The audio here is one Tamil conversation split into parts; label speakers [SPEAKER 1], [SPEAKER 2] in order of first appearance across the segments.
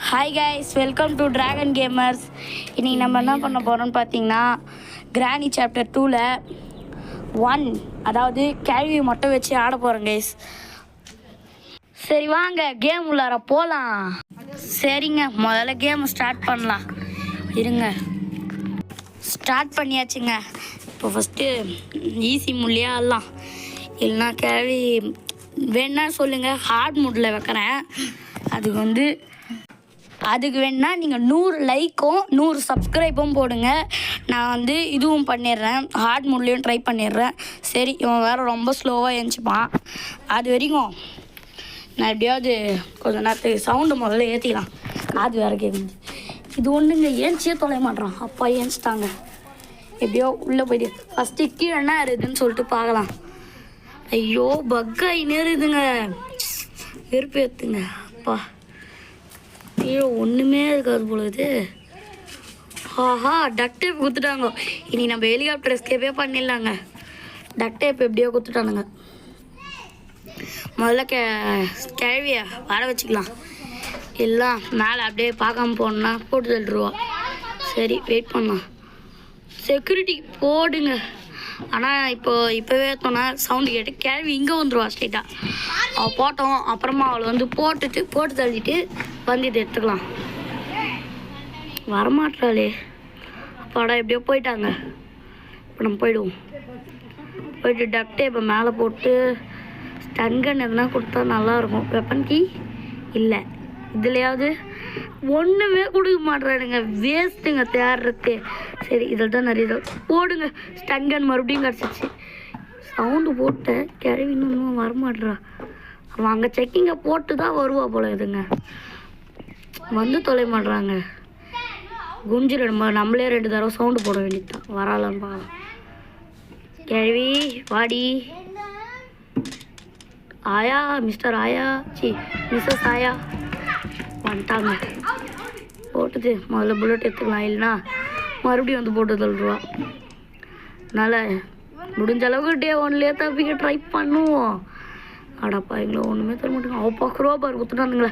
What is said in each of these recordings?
[SPEAKER 1] Hi guys, welcome to dragon gamers. இன்றைக்கி நம்ம என்ன பண்ண போகிறோம்னு பார்த்தீங்கன்னா, கிராணி சாப்டர் 2ல் 1 அதாவது கேள்வி மட்டும் வச்சு ஆட போகிறோம் கைஸ். சரி வாங்க கேம் உள்ளார போகலாம். சரிங்க, முதல்ல கேம் ஸ்டார்ட் பண்ணலாம். இருங்க, ஸ்டார்ட் பண்ணியாச்சுங்க. இப்போ ஃபஸ்ட்டு ஈஸி மூலியா ஆடலாம், இல்லைனா கேள்வி வேணா சொல்லுங்கள். ஹார்ட் மூடில் வைக்கிறேன். அதுக்கு வேணா நீங்கள் 100 லைக்கும் 100 சப்ஸ்கிரைப்பும் போடுங்க. நான் இதுவும் பண்ணிடுறேன், ஹார்ட் மூட்லேயும் ட்ரை பண்ணிடுறேன். சரி, இவன் வேறு ரொம்ப ஸ்லோவாக எழுந்திப்பான். அது வரைக்கும் நான் எப்படியாவது கொஞ்சம் நேரத்துக்கு சவுண்டு முதல்ல ஏற்றிக்கலாம். அது வேறு கேட்குது. இது ஒன்றுங்க, ஏஞ்சியே தொலைய மாட்டேறான். அப்பா ஏஞ்சிட்டாங்க. எப்படியோ உள்ளே போய்ட்டு ஃபஸ்ட்டு கீழே என்ன இருக்குதுன்னு சொல்லிட்டு பார்க்கலாம். ஐயோ, பக்காய் நேருதுங்க, வெறுப்பு ஏற்றுங்க. அப்பா கீழே ஒன்றுமே இருக்காது பொழுது. ஆஹா, டக் டேப் கொடுத்துட்டாங்க. இனி நம்ம ஹெலிகாப்டர் எஸ்கேப்பே பண்ணிடலாங்க. டக் டேப் எப்படியோ கொடுத்துட்டானுங்க. முதல்ல கேள்வியை வர வச்சுக்கலாம். எல்லாம் மேலே அப்படியே பார்க்காம போனோன்னா போட்டு தள்ளிடுவா. சரி, வெயிட் பண்ணலாம். செக்யூரிட்டி போடுங்க. ஆனால் இப்போவே ஏற்றோன்னா சவுண்டு கேட்டு கேள்வி இங்கே வந்துடுவா ஸ்ட்ரெயிட்டாக. அவள் போட்டோம், அப்புறமா அவளை போட்டு தள்ளிட்டு வந்து இதை எடுத்துக்கலாம். வரமாட்டாளே. அப்பாடா, எப்படியோ போயிட்டாங்க. இப்போ நம்ம போயிட்டு டக் டேப்பை மேலே போட்டு ஸ்டன் கன் எதுனா கொடுத்தா நல்லாயிருக்கும். வெப்பன் கீ இல்லை, இதுலையாவது ஒன்றுமே கொடுக்க மாட்டேறானுங்க. வேஸ்ட்டுங்க தேடுறது. சரி, இதில் தான் நிறைய போடுங்க. ஸ்டன் கன் மறுபடியும் கிடச்சிச்சு. சவுண்டு போட்டேன், கிளவி இன்னும் வரமாட்றா. அவன் அங்கே செக்கிங்கை போட்டு தான் வருவா போல. இதுங்க வந்து தொலைய மாட்றாங்க. குஞ்சு நம்மளே 2 தடவை சவுண்டு போட வேண்டியதுதான். வராலான்னு பார்க்கலாம். கிழவி வாடி. ஆயா, மிஸ்டர் ஆயா, மிஸ்ஸஸ் ஆயா வந்துட்டாங்க. போட்டுது முதல்ல புல்லட் எடுத்துக்கலாம், இல்லைனா மறுபடியும் போட்டு தள்ளுருவா. அதனால் முடிஞ்ச அளவுக்கு டே 1லேயே தப்பிக்க ட்ரை பண்ணுவோம். அடப்பா, எங்களை ஒன்றுமே தர மாட்டேங்க. அப்பா க்ரோபார் கொடுத்துட்டானுங்களே.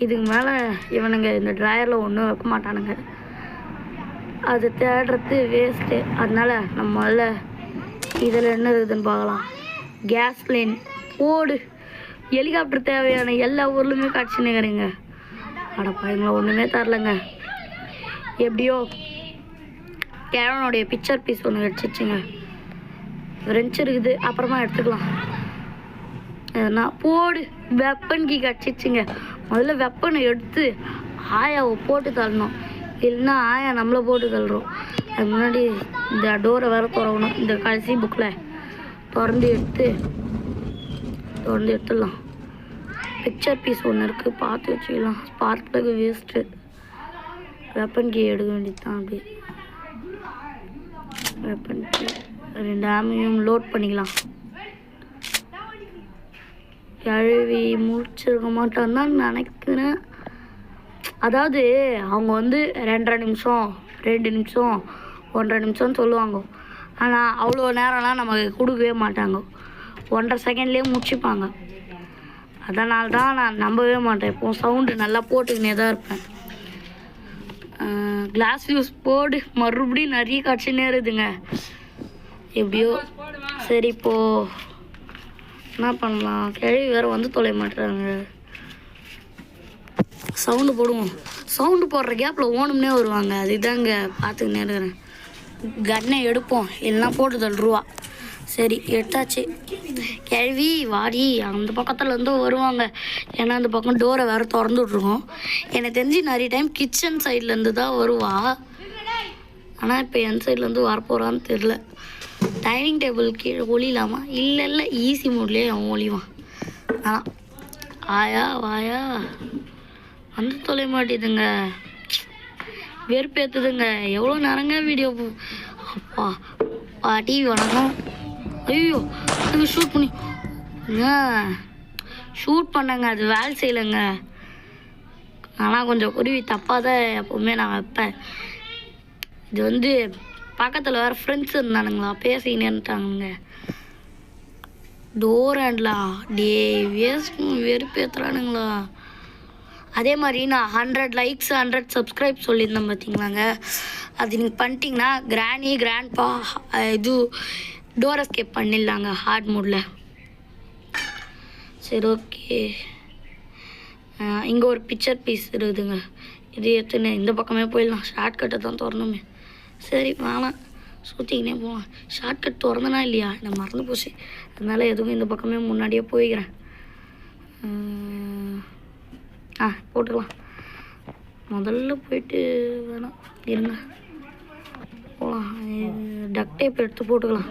[SPEAKER 1] இதுக்கு மேலே இவனுங்க இந்த ட்ராயரில் ஒன்றும் வைக்க மாட்டானுங்க. அது தேடுறது வேஸ்ட்டு. அதனால் நம்ம முதல்ல இதில் என்ன இருக்குதுன்னு பார்க்கலாம். கேஸ் லைன் போடு. ஹெலிகாப்டர் தேவையான எல்லா ஊர்லேயுமே காட்சினுங்கிறீங்க. அடப்பா, எங்களை ஒன்றுமே தரலைங்க. எப்படியோ கேரனுடைய பிக்சர் பீஸ் ஒன்று கிடச்சிச்சுங்க. ரெஞ்ச் இருக்குது, அப்புறமா எடுத்துக்கலாம். எதனா போடு. வெப்பன் கீ கிடச்சிச்சுங்க. முதல்ல வெப்பனை எடுத்து ஆயாவை போட்டு தள்ளணும், இல்லைன்னா ஆயா நம்மளை போட்டு தள்ளுறோம். அது முன்னாடி இந்த டோரை வேறு திறக்கணும். இந்த கடைசி புக்கில் திறந்து எடுத்துடலாம். பிக்சர் பீஸ் ஒன்று இருக்குது, பார்த்து வச்சுக்கலாம். Spark waste. வெப்பன் கீ எடுக்க வேண்டியது தான். அப்படி வெப்பன் கீ 2 ஆமையும் லோட் பண்ணிக்கலாம். கழுவி முடிச்சிருக்க மாட்டான்னு தான் நினைக்கிறேன். அதாவது அவங்க 2.5 நிமிஷம் 2 நிமிஷம் 1.5 நிமிஷம்னு சொல்லுவாங்க. ஆனால் அவ்வளோ நேரம்லாம் நமக்கு கொடுக்கவே மாட்டாங்க. 1.5 செகண்ட்லேயே முடிச்சுப்பாங்க. அதனால தான் நான் நம்பவே மாட்டேன். இப்போ சவுண்டு நல்லா போட்டுக்கினே தான் இருப்பேன். கிளாஸ் யூஸ் போடு. மறுபடியும் நிறைய காட்சினே இருக்குதுங்க. எப்படியோ சரி, இப்போது என்ன பண்ணலாம். கேள்வி வேறு தொலைய மாட்டுறாங்க. சவுண்டு போடுவோம். சவுண்டு போடுற கேப்பில் ஓணும்னே வருவாங்க. அதுதாங்க பார்த்துக்கினே இருக்கிறேன். கன்னை எடுப்போம், இல்லைன்னா போட்டு தள்ளுருவா. சரி, எடுத்தாச்சு. கேள்வி வாடி. அந்த பக்கத்துலேருந்து வருவாங்க. ஏன்னா அந்த பக்கம் டோரை வேறு திறந்து விட்ருக்கோம். எனக்கு தெரிஞ்சு நிறைய டைம் கிச்சன் சைட்லேருந்து தான் வருவா. ஆனால் இப்போ என் சைட்லேருந்து வரப்போகிறான்னு தெரில. டைனிங் டேபிள் கீழே ஒளியலாமா? இல்லை, ஈஸி மூட்லேயே அவன் ஒளிவான். ஆனால் ஆயா வாயா தொலைய மாட்டேதுங்க. வெறுப்பேற்றுதுங்க. எவ்வளோ நேரங்க வீடியோ. அப்பா பாட்டி வணக்கம். ஐயோ, ஷூட் பண்ணங்க. அது வேலை செய்யலைங்க. ஆனால் கொஞ்சம் குருவி தப்பாக தான் எப்போவுமே நான் வைப்பேன். இது பக்கத்தில் வேறு ஃப்ரெண்ட்ஸ் இருந்தானுங்களா, பேசிக்கினே இருந்துட்டாங்க. Door ஹேண்ட்லா day waste வெறுப்பேற்றுறானுங்களா. அதே மாதிரி நான் 100 லைக்ஸ் 100 சப்ஸ்கிரைப் சொல்லியிருந்தேன் பார்த்தீங்களாங்க. அது நீங்கள் பண்ணிட்டீங்கன்னா கிராண்ட்பா இது டோர் எஸ்கேப் பண்ணிடலாங்க ஹார்ட் மோடில். சரி ஓகே. இங்கே ஒரு பிக்சர் பீஸ் இருக்குதுங்க. இது எடுத்துன்னு இந்த பக்கமே போயிடலாம். ஷார்ட்கட்டை தான் திறந்தோமே. சரி வேணாம், சுற்றிக்கினே போகலாம். ஷார்ட்கட் திறந்தனா இல்லையா எனக்கு மறந்து போச்சு. அதனால் எதுவும் இந்த பக்கமே முன்னாடியே போய்க்கிறேன். போட்டுக்கலாம். முதல்ல போயிட்டு வேணாம் இருங்க போகலாம். டக் டேப் எடுத்து போட்டுக்கலாம்.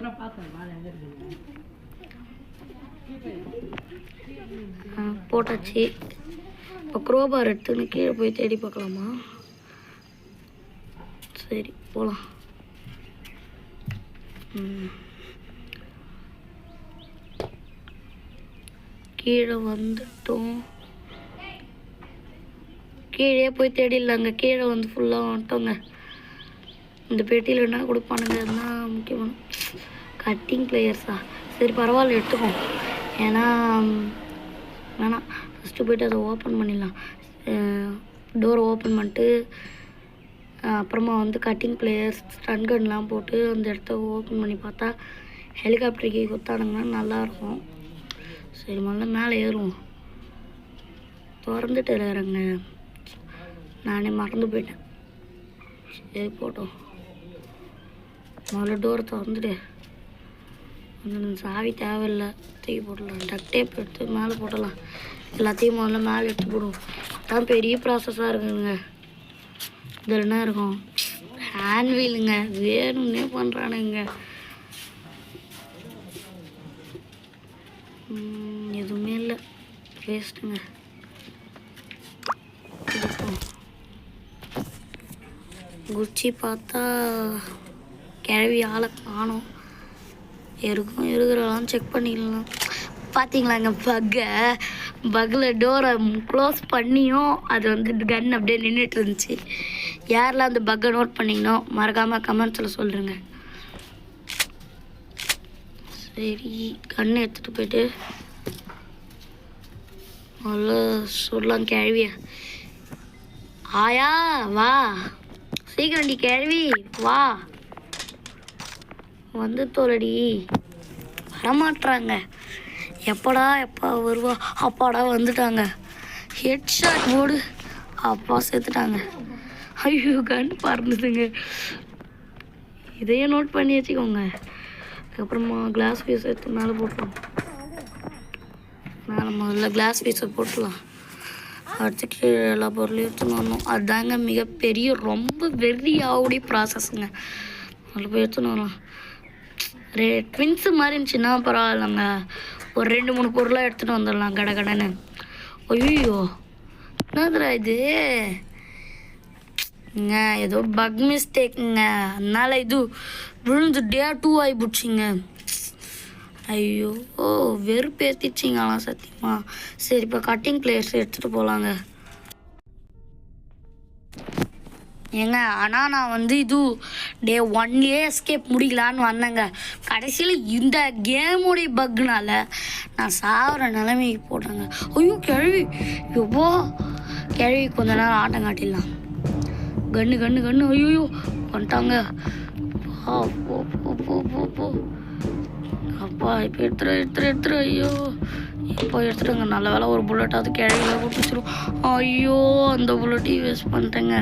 [SPEAKER 1] போட்டாச்சு. இப்போ க்ரோபார் எடுத்துன்னு கீழே போய் தேடி பார்க்கலாமா? சரி போகலாம். கீழே வந்துட்டோம். கீழே போய் தேடிடலாங்க. கீழே வந்து ஃபுல்லாக வந்துட்டோங்க. இந்த பெட்டியில் என்ன கொடுப்பானுங்க அதுதான் முக்கியமான கட்டிங் பிளேயர்ஸா. சரி பரவாயில்ல எடுத்துக்கோம். ஏன்னா வேணாம், ஃபஸ்ட்டு போய்ட்டு அதை ஓப்பன் பண்ணிடலாம். டோரை ஓப்பன் பண்ணிட்டு அப்புறமா வந்து கட்டிங் பிளேயர்ஸ் ஸ்டன் கன்லாம் போட்டு அந்த இடத்த ஓப்பன் பண்ணி பார்த்தா ஹெலிகாப்டருக்கு கொடுத்தானுங்கன்னா நல்லாயிருக்கும். சரி முதல்ல மேலே ஏறுவோம். திறந்துட்டு இறங்க, நானே மறந்து போயிட்டேன். சரி போட்டோம். முதல்ல டோரை திறந்துட்டு சாவி தேவையில்லை, தூக்கி போடலாம். டக் டேப் எடுத்து மேலே போடலாம். எல்லாத்தையும் முதல்ல மேலே எடுத்து போடுவோம். அதான் பெரிய ப்ராசஸாக இருக்குதுங்க. இதில் என்ன இருக்கும்? ஹேண்ட் வீலுங்க. வேணும்னே பண்ணுறானுங்க. எதுவுமே இல்லை, வேஸ்ட்டுங்க. குச்சி பார்த்தா கிழவி ஆளை காணும். இருக்கிறலாம் செக் பண்ணிக்கலாம். பார்த்தீங்களாங்க பக்கில் டோரை க்ளோஸ் பண்ணியும் அது வந்து கன் அப்படியே நின்றுட்டு இருந்துச்சு. யாரெல்லாம் அந்த பக்கை நோட் பண்ணிங்கனோ மறக்காமல் கமெண்ட்ஸில் சொல்லுங்க. சரி கன் எடுத்துகிட்டு போயிட்டு நல்லா சொல்லலாம். கேள்விய ஆயா வா, சீக்கிரண்டி கேள்வி வா. வந்து தோலடி வரமாட்டுறாங்க. எப்பா வருவா? அப்பாடா வந்துட்டாங்க. ஹெட்ஷாட் போடு. அப்பா சேர்த்துட்டாங்க. ஐயோ கன் பறந்துதுங்க. இதையும் நோட் பண்ணி வச்சுக்கோங்க. அதுக்கப்புறமா கிளாஸ் பீஸ் எடுத்து மேலே போட்டுருவோம். மேலே முதல்ல கிளாஸ் பீஸை போட்டுடலாம். அடுத்துட்டு எல்லா பொருளையும் எடுத்துன்னு வரணும். அதுதாங்க மிகப்பெரிய ரொம்ப வெறியாவுடைய ப்ராசஸ்ங்க. அதில் போய் எடுத்துன்னு வரலாம். ட்வின்ஸு மாதிரி இருந்துச்சுன்னா பரவாயில்லைங்க. ஒரு 2-3 பொருளாக எடுத்துகிட்டு வந்துடலாம் கடன்னு. ஐயோ என்னதுடா இது? ஏதோ பக் மிஸ்டேக்குங்க. அதனால இது விழுந்து டே 2 ஆகிப்போச்சிங்க. ஐயோ வெறுப்பேற்றிச்சிங்க ஆனால் சத்தியமா. சரி இப்போ கட்டிங் பிளேயர்ஸ் எடுத்துகிட்டு போகலாங்க. ஏங்க ஆனால் நான் வந்து இது டே 1லேயே எஸ்கேப் முடிக்கலான்னு வந்தேங்க. கடைசியில் இந்த கேமுடைய பக்குனால நான் சாகிற நிலைமைக்கு போட்டேங்க. ஐயோ கிழவி, எவ்வளோ கிழவி கொஞ்ச நேரம் ஆட்டம் காட்டிடலாம். கண்ணு ஐயோ வந்துட்டாங்க. போ அப்பா இப்போ எடுத்துரு. ஐயோ இப்போ எடுத்துடுங்க. நல்ல வேலை ஒரு புல்லட்டாவது கிழவியில் போட்டுச்சிரும். ஐயோ அந்த புல்லட்டையும் வேஸ்ட் பண்ணிட்டேங்க.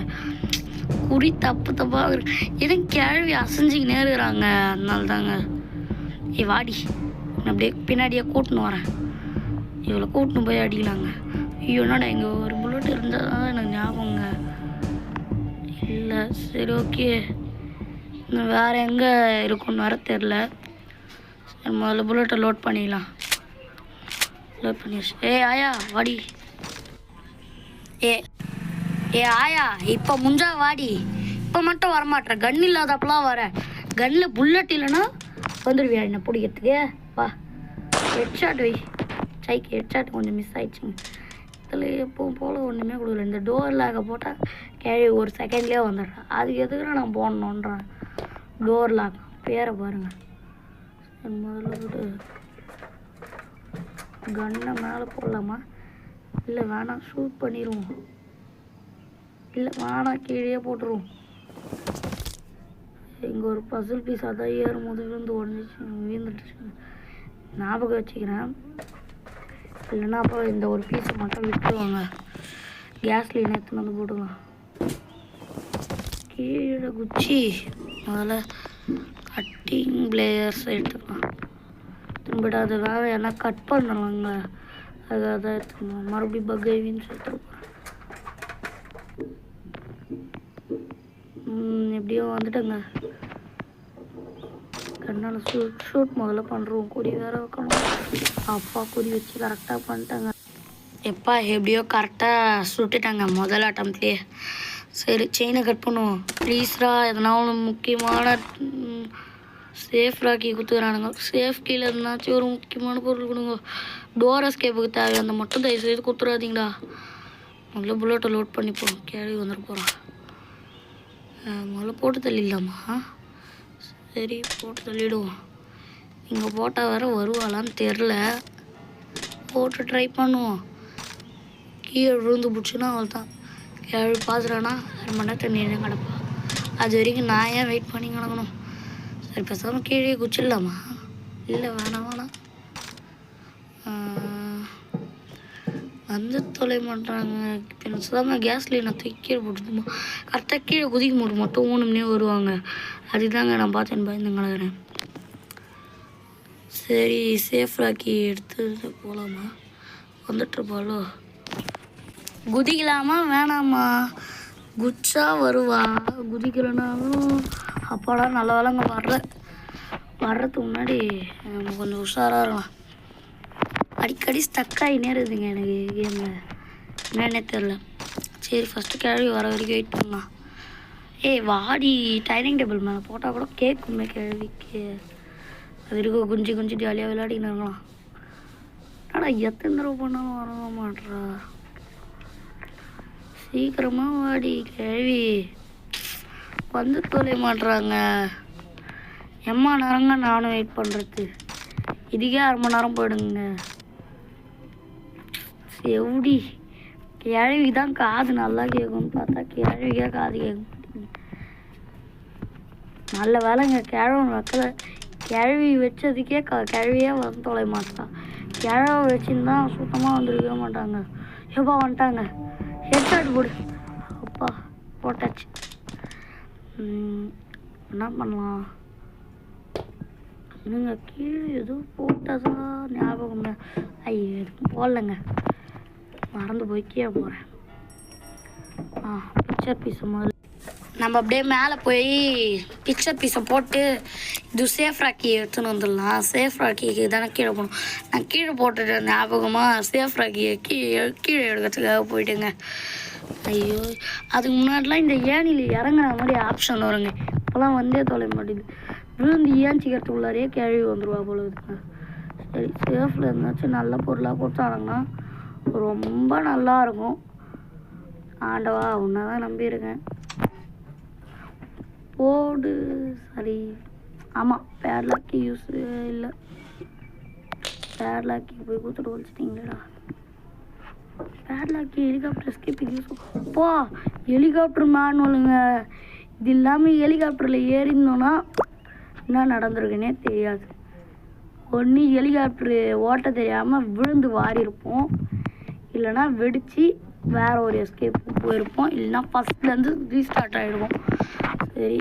[SPEAKER 1] குறி தப்பாக இருக்கு. எதுவும் கிழவி அசைஞ்சிக்கினே இருக்கிறாங்க. அதனால தாங்க. வாடி அப்படியே பின்னாடியே கூட்டின்னு வரேன். இவளை கூட்டின்னு போய் அடிக்கலாங்க. ஐயோ என்னடா இங்கே ஒரு புல்லட் இருந்தால் தான் எனக்கு ஞாபகங்க இல்லை. சரி ஓகே, இன்னும் வேறு எங்கே இருக்குன்னு வர தெரில. சரி முதல்ல புல்லட்டை லோட் பண்ணிடலாம். லோட் பண்ணிடுச்சு. ஆயா வாடி. ஆயா இப்போ முஞ்சா வாடி. இப்போ மட்டும் வரமாட்டேற. கன் இல்லாதப்பெல்லாம் வர. கன்னில் புல்லட் இல்லைன்னா வந்துடுவியா என்ன பிடிக்கிறதுக்கு? வா ஹெட்ஷாட் வை. சைக்கு ஹெட்ஷாட் கொஞ்சம் மிஸ் ஆயிடுச்சுங்க. இதில் எப்பவும் போல் ஒன்றுமே கொடுக்கல. இந்த டோர் லாக போட்டால் கேள்வி ஒரு செகண்ட்லேயே வந்துடுறேன். அதுக்கு எதுக்குன்னா நான் போடணுன்றேன். டோர் லாக் பேரை பாருங்கள். முதல்ல விட்டு கன்னை மேலே போடலாமா? இல்லை வேணாம், ஷூட் பண்ணிடுவோம். இல்லை வேணாம், கீழே போட்டுருவோம். இங்கே ஒரு பசில் பீஸ் அதான் ஏறும்போது வீழ்ந்துட்டுச்சு. ஞாபகம் வச்சுக்கிறேன். இல்லைன்னா அப்போ இந்த ஒரு பீஸை மட்டும் விட்டுருவாங்க. கேஸ்லேயே எடுத்துன்னு வந்து போட்டுக்கலாம். கீழே குச்சி முதல்ல கட்டிங் பிளேயர்ஸ் எடுத்துக்கலாம். திரும்பிட்டு அது வேலை கட் பண்ணலாங்க. அதை எடுத்துக்கணும். மறுபடியும் பக்கைவின்னு எடுத்துருப்போம். எப்படியோ வந்துட்டேங்க. கண்ணால் ஷூட் முதல்ல பண்ணுறோம். கொடி வேற வைக்கணும். அப்பா கொடி வச்சு கரெக்டாக பண்ணிட்டாங்க. எப்பா எப்படியோ கரெக்டாக சுட்டுட்டாங்க முதல் அட்டம்ப்ட்லேயே. சரி செயினை கட் பண்ணுவோம். ப்ளீஸ்ரா, எதனா ஒன்று முக்கியமான சேஃப் ராக்கி கொடுத்துக்கிறானுங்க. சேஃப் கீழே இருந்தாச்சும் ஒரு முக்கியமான பொருள் கொடுங்க. டோர் எஸ்கேப்புக்கு தேவையான மட்டும் தயவு செய்து கொடுத்துடாதீங்களா. முதல்ல புல்லட்டை லோட் பண்ணிப்போம். கேள்வி வந்துட்டு போகிறான். முதல்ல போட்டு தள்ளிடலாமா? சரி போட்டு தள்ளிடுவோம். இங்கே போட்டால் வேறு வருவாளான்னு தெரில. போட்டு ட்ரை பண்ணுவோம். கீழே விழுந்து பிடிச்சுன்னா அவள் தான். கேள்வி பார்த்துட்டானா 2 மணி நேரத்தை நீ கிடப்பா. அது வரைக்கும் நான் ஏன் வெயிட் பண்ணி கிடக்கணும்? சரி பேசாமல் கீழே குச்சிடலாமா? இல்லை வேணாம். வந்து தொலை பண்ணுறாங்க. இப்போ சுதாமல் கேஸ்லேயே நான் தூக்கி கீழே போட்டுமா கரெக்டாக கீழே குதிக்க முடியும். மட்டும் 3 மணி வருவாங்க. அதுதாங்க நான் பார்த்தேன், பயந்து கிடக்குறேன். சரி சேஃப் ராக்கி எடுத்துட்டு போகலாமா? வந்துட்டுருப்பாளோ? குதிக்கலாமா வேணாமா? குச்சா வருவா. குதிக்கலனாலும் அப்பாடா நல்ல வேலைங்க வர்றதுக்கு முன்னாடி நம்ம கொஞ்சம் உஷாராக இருக்கலாம். அடிக்கடி ஸ்டக்காகினே இருக்குதுங்க எனக்கு கேமில், என்னன்னே தெரில. சரி ஃபஸ்ட்டு கேள்வி வர வரைக்கும் வெயிட் பண்ணலாம். வாடி டைனிங் டேபிள் மேலே போட்டால் கூட கேட்குமே கேள்விக்கு. அது வரைக்கும் குஞ்சு ஜாலியாக விளையாடின்னு இருக்கலாம். ஆனால் எத்தனை தடவை பண்ணாலும் வர மாட்றா. சீக்கிரமாக வாடி கேள்வி. வந்து தொலை மாட்டுறாங்க. எம்மா நேரங்க நானும் வெயிட் பண்ணுறது. இதுக்கே 1/2 மணி நேரம் போயிடுங்க. எப்படி கேள்வி தான் காது நல்லா கேட்கும்னு பார்த்தா கேள்விக்கே காது கேட்க மாட்டேங்குது. நல்ல வேலைங்க கிழவன் வைக்கல. கிழவி வச்சதுக்கே கிழவியே வந்து தொலை மாட்டான். கிழவை வச்சுருந்தா சுத்தமாக வந்துருக்கவே மாட்டாங்க. எப்பா வந்துட்டாங்க. ஹெட்ஷாட் போடு. அப்பா போட்டாச்சு. என்ன பண்ணலாம்? என்னங்க கீழே எதுவும் போட்டதான் ஞாபகம். ஐயோ எதுவும் போடலைங்க, மறந்து போய் கீழே போகிறேன். பிக்சர் பீஸை மாதிரி நம்ம அப்படியே மேலே போய் பிக்சர் பீஸை போட்டு இது சேஃப் ராக்கி எடுத்துன்னு வந்துடலாம். சேஃப் ராக்கிக்கு தானே கீழே போகணும். நான் கீழே போட்டுட்டு ஞாபகமாக சேஃப் ராக்கியை கீழே எடுக்கிறதுக்காக போயிட்டுங்க. ஐயோ அதுக்கு முன்னாடிலாம் இந்த ஏணியில் இறங்குற மாதிரி ஆப்ஷன் வருங்க. இப்போலாம் வந்தே தொலை மாட்டேங்குது. விழுந்து ஏஞ்சிக்கிறதுக்குள்ளாரையே கேள்வி வந்துடுவா போல இருக்குங்க. சரி சேஃபில் இருந்தாச்சும் நல்ல பொருளாக கொடுத்தாங்கன்னா ரொம்ப நல்லாயிருக்கும். ஆண்டவா உன்னை தான் நம்பியிருக்கேன். போடு. சரி ஆமாம் பேட்லாக்கி யூஸ் இல்லை. பேட்லாக்கி போய் கொடுத்துட்டு வச்சுட்டிங்களா? பேட்லாக்கி ஹெலிகாப்டர் எஸ்கேப்புக்கு யூஸ். அப்பா ஹெலிகாப்டர் மேனுவலுங்க. இது இல்லாமல் ஹெலிகாப்டரில் ஏறிந்தோன்னா என்ன நடந்திருக்குன்னே தெரியாது. ஒன்று ஹெலிகாப்டரு ஓட்ட தெரியாமல் விழுந்து வாரியிருப்போம், இல்லைனா வெடித்து வேறு ஒரு எஸ்கேப்பு போயிருப்போம், இல்லைனா ஃபஸ்ட்லேருந்து ரீஸ்டார்ட் ஆகிடுவோம். சரி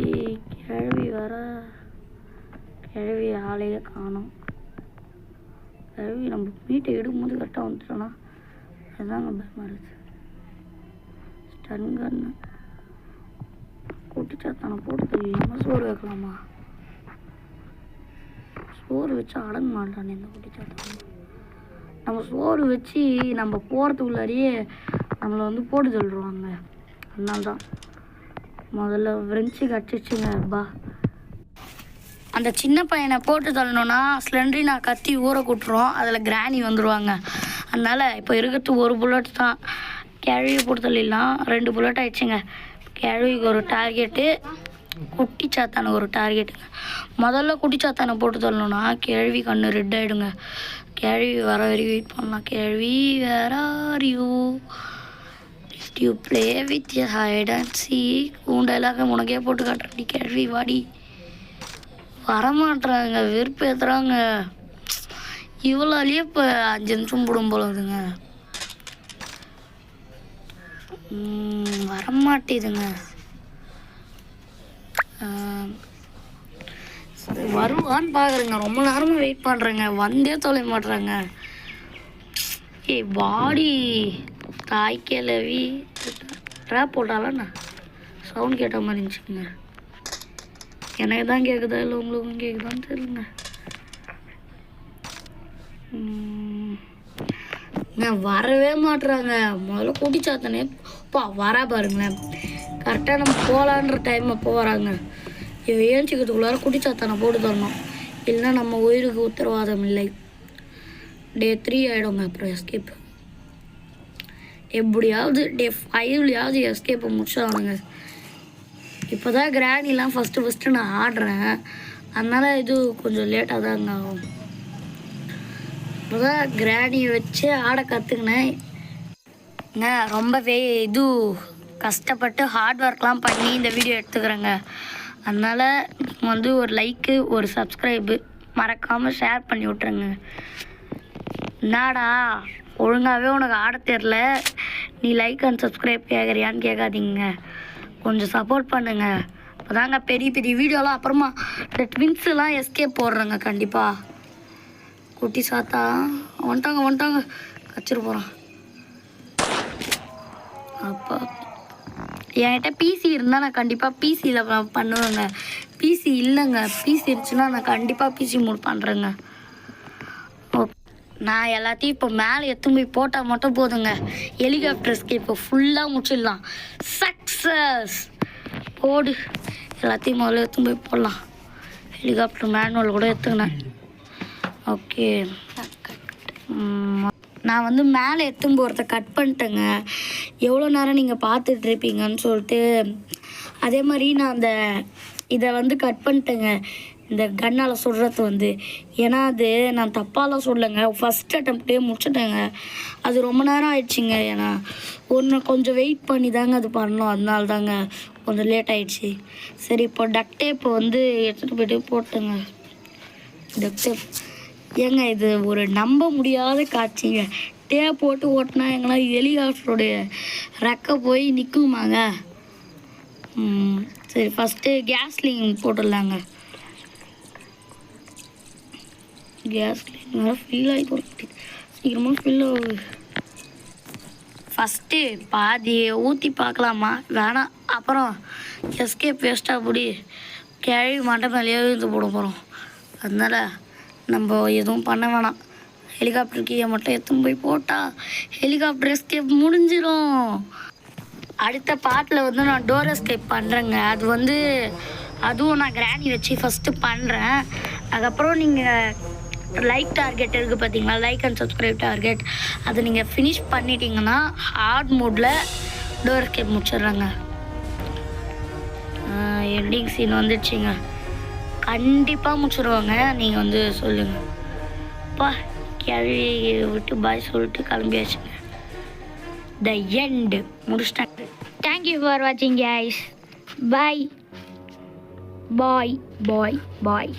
[SPEAKER 1] கிழவி ஆளையே காணும். கிழவி நம்ம வீட்டை எடுக்கும்போது கரெக்டாக வந்துட்டோன்னா அதுதாங்க பயமாக இருக்குது. ஸ்டன்கன்னு குட்டிச்சாத்தான போட்டு இல்லாமல் சோறு வைக்கலாமா? சோறு வச்சு அடங்க மாட்டானே இந்த குட்டிச்சாத்தான். நம்ம சோறு வச்சு நம்ம போகிறதுக்குள்ளாரியே நம்மளை வந்து போட்டு சொல்லிடுவாங்க. அதனால தான் முதல்ல ஃப்ரெஞ்சு கடிச்சிச்சுங்க. அந்த சின்ன பையனை போட்டு தள்ளணுன்னா ஸ்லெண்ட்ரினா கத்தி ஊற கூட்டுருவோம். அதில் கிராணி வந்துடுவாங்க. அதனால் இப்போ இருக்கிறது ஒரு புல்லட் தான். கிழவி போட்டு தள்ளிடலாம். 2 புல்லட் ஆயிடுச்சுங்க. கிழவிக்கு ஒரு டார்கெட்டு, குட்டிச்சாத்தானுக்கு ஒரு டார்கெட்டுங்க. முதல்ல குட்டிச்சாத்தானை போட்டு தள்ளணுன்னா கிழவி கண்ணு ரெட் ஆகிடுங்க. கேள்வி வர வரைக்கும் வெயிட் பண்ணலாம். கேள்வி where are you play with your hide and seek உண்டெல்லாம் உனக்கே போட்டு காட்டுறடி. கேள்வி வாடி. வரமாட்டுறாங்க, வெறுப்பு ஏற்றுறாங்க. இவ்வளோலேயே இப்போ 5 நிமிஷம் போடும் போலதுங்க. வரமாட்டேதுங்க. வருவான்னு பார்க்குறேங்க. ரொம்ப நேரமாக வெயிட் பண்ணுறேங்க, வந்தே தொலை மாட்டுறாங்க. பாடி தாய் கிளவி ட்ராப் போட்டாலண்ணா சவுண்ட் கேட்ட மாதிரி இருந்துச்சுங்க. எனக்கு தான் கேட்குதா இல்லை உங்களுக்கும் கேட்குதான்னு தெரியலங்க. வரவே மாட்டுறாங்க. முதல்ல கூட்டி சாத்தனே வரா பாருங்களேன். கரெக்டாக நம்ம போகலான்ற டைம் அப்போ வராங்க. இவ ஏஞ்சிக்கிறதுக்குள்ளார குட்டி சாத்தானை போட்டு தரணும், இல்லைன்னா நம்ம உயிருக்கு உத்தரவாதம் இல்லை. டே 3 ஆகிடுங்க அப்புறம் எஸ்கேப். எப்படியாவது டே 5லையாவது எஸ்கேப்பை முடிச்சாங்க. இப்போ தான் கிராணிலாம் ஃபஸ்ட்டு நான் ஆடுறேன், அதனால் இது கொஞ்சம் லேட்டாக தாங்க ஆகும். இப்போ தான் கிராணியை வச்சு ஆட கற்றுக்கினேன். ரொம்பவே இது கஷ்டப்பட்டு ஹார்ட் ஒர்க்லாம் பண்ணி இந்த வீடியோ எடுத்துக்கிறேங்க. அதனால் வந்து ஒரு லைக்கு ஒரு சப்ஸ்கிரைபு மறக்காமல் ஷேர் பண்ணி விட்ருங்க. என்னடா ஒழுங்காகவே உனக்கு ஆட தெரில, நீ லைக் அண்ட் சப்ஸ்கிரைப் கேட்குறியான்னு கேட்காதீங்க, கொஞ்சம் சப்போர்ட் பண்ணுங்கள். அப்போ தாங்க பெரிய பெரிய வீடியோலாம் அப்புறமா இந்த ட்வின்ஸுலாம் எஸ்கேப் போடுறேங்க கண்டிப்பாக. குட்டி சாத்தா வந்துட்டாங்க கச்சிட்டு போகிறான். அப்போ என்கிட்ட பிசி இருந்தால் நான் கண்டிப்பாக பிசியில் பண்ணுவேங்க. பிசி இல்லைங்க, பிசி இருந்துச்சுன்னா நான் கண்டிப்பாக பிசி மூட் பண்ணுறேங்க. ஓகே, நான் எல்லாத்தையும் இப்போ மேலே எடுத்துன்னு போய் போட்டால் மட்டும் போதுங்க. ஹெலிகாப்டர்ஸ்க்கு இப்போ ஃபுல்லாக முடிச்சிடலாம். சக்ஸஸ் போடு. எல்லாத்தையும் முதல்ல எடுத்துன்னு போய் போடலாம். ஹெலிகாப்டர் மேனுவல் கூட எடுத்துக்கினேன். ஓகே, நான் வந்து மேலே எடுத்துன்னு போகிறத கட் பண்ணிட்டேங்க. எவ்வளோ நேரம் நீங்கள் பார்த்துட்ருப்பீங்கன்னு சொல்லிட்டு. அதே மாதிரி நான் இதை வந்து கட் பண்ணிட்டேங்க, இந்த கன்னால் சுடுறது வந்து. ஏன்னா அது நான் தப்பாலாம் சொல்லலைங்க, ஃபஸ்ட் அட்டம்ப்டே முடிச்சுட்டேங்க. அது ரொம்ப நேரம் ஆயிடுச்சுங்க. ஏன்னா கொஞ்சம் வெயிட் பண்ணி தாங்க அது பண்ணோம், அதனால தாங்க கொஞ்சம் லேட் ஆகிடுச்சு. சரி, இப்போ டக் டேப் வந்து எடுத்துகிட்டு போய்ட்டு போட்டுங்க. டக் டேப் ஏங்க இது ஒரு நம்ப முடியாத காட்சிங்க. டேப் போட்டு ஓட்டினா எங்கன்னா ஹெலிகாப்டருடைய ரெக்கை போய் நிற்குமாங்க. சரி, ஃபஸ்ட்டு கேஸ்லிங் போட்டுடலாங்க. கேஸ்லிங் ஃபில் ஆகி போட்டு சீக்கிரமாக ஃபில் ஆகுது. ஃபஸ்ட்டு பாதியை ஊற்றி பார்க்கலாமா வேணாம், அப்புறம் எஸ்கேப் வேஸ்ட்டாக போடி கேள்வி மண்டை மேலேயே இருந்து போட போகிறோம். அதனால் நம்ம எதுவும் பண்ண வேணாம். ஹெலிகாப்டர் கீயை மட்டும் எடுத்துன்னு போய் போட்டால் ஹெலிகாப்டர் எஸ்கேப் முடிஞ்சிடும். அடுத்த பாட்டில் வந்து நான் டோர் எஸ்கேப் பண்ணுறேங்க. அதுவும் நான் கிராணி வச்சு ஃபஸ்ட்டு பண்ணுறேன். அதுக்கப்புறம் நீங்கள் லைக் டார்கெட் இருக்குது பார்த்தீங்களா, லைக் அண்ட் சப்ஸ்கிரைப் டார்கெட், அதை நீங்கள் ஃபினிஷ் பண்ணிட்டீங்கன்னா ஹார்ட் மோடில் டோர் எஸ்கேப் முடிச்சிடுறேங்க. எண்டிங் சீன் வந்துடுச்சிங்க, கண்டிப்பாக முடிச்சிடுவாங்க. நீங்கள் வந்து சொல்லுங்கள். அப்பா கேள்வி விட்டு பாய் சொல்லிட்டு கிளம்பியாச்சுங்க. த எண்ட் முடிச்சிட்டாங்க. தேங்க்யூ ஃபார் வாட்சிங் கைஸ். பாய் பாய் பாய் பாய்.